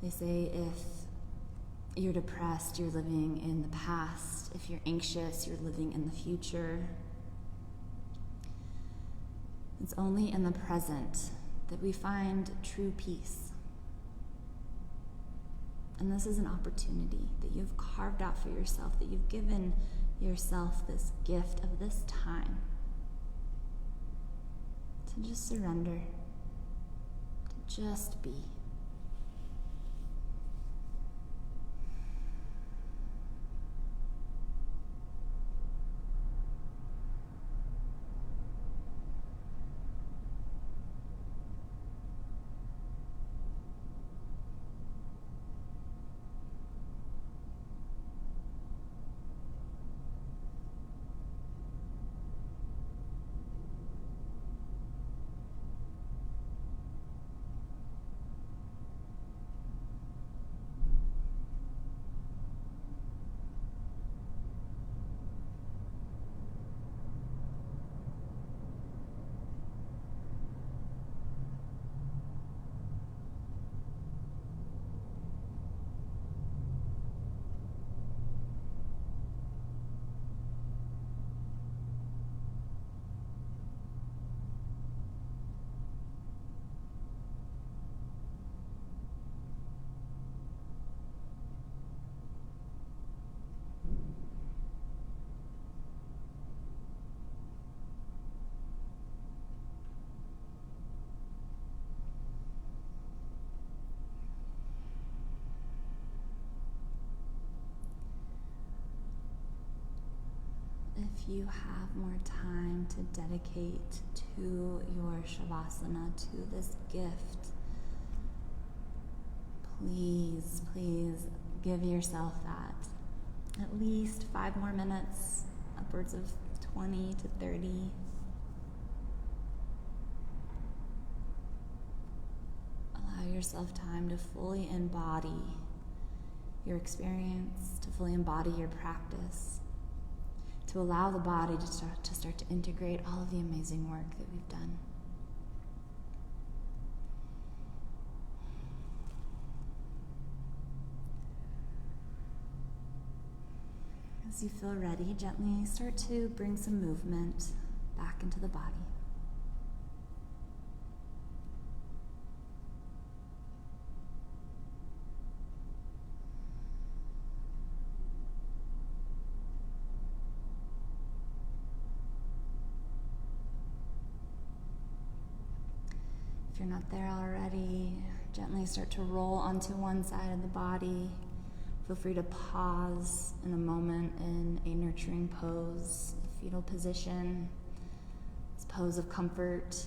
Speaker 1: They say if you're depressed, you're living in the past. If you're anxious, you're living in the future. It's only in the present that we find true peace. And this is an opportunity that you've carved out for yourself, that you've given yourself this gift of this time to just surrender, to just be. If you have more time to dedicate to your Shavasana, to this gift, please give yourself that. At least 5 more minutes, upwards of 20 to 30. Allow yourself time to fully embody your experience, to fully embody your practice, to allow the body to start to integrate all of the amazing work that we've done. As you feel ready, gently start to bring some movement back into the body. If you're not there already, gently start to roll onto one side of the body. Feel free to pause in a moment in a nurturing pose, a fetal position, this pose of comfort.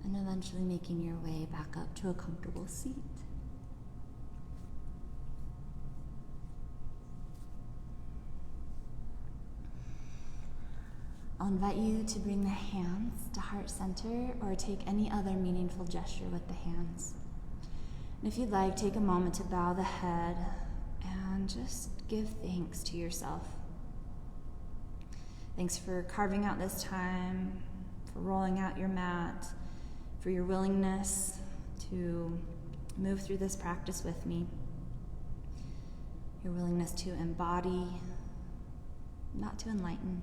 Speaker 1: And eventually making your way back up to a comfortable seat. I'll invite you to bring the hands to heart center or take any other meaningful gesture with the hands. And if you'd like, take a moment to bow the head and just give thanks to yourself. Thanks for carving out this time, for rolling out your mat, for your willingness to move through this practice with me. Your willingness to embody, not to enlighten.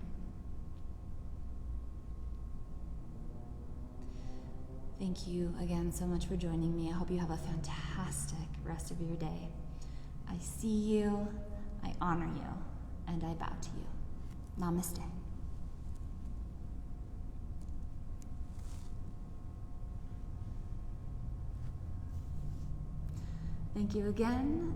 Speaker 1: Thank you again so much for joining me. I hope you have a fantastic rest of your day. I see you, I honor you, and I bow to you. Namaste. Thank you again.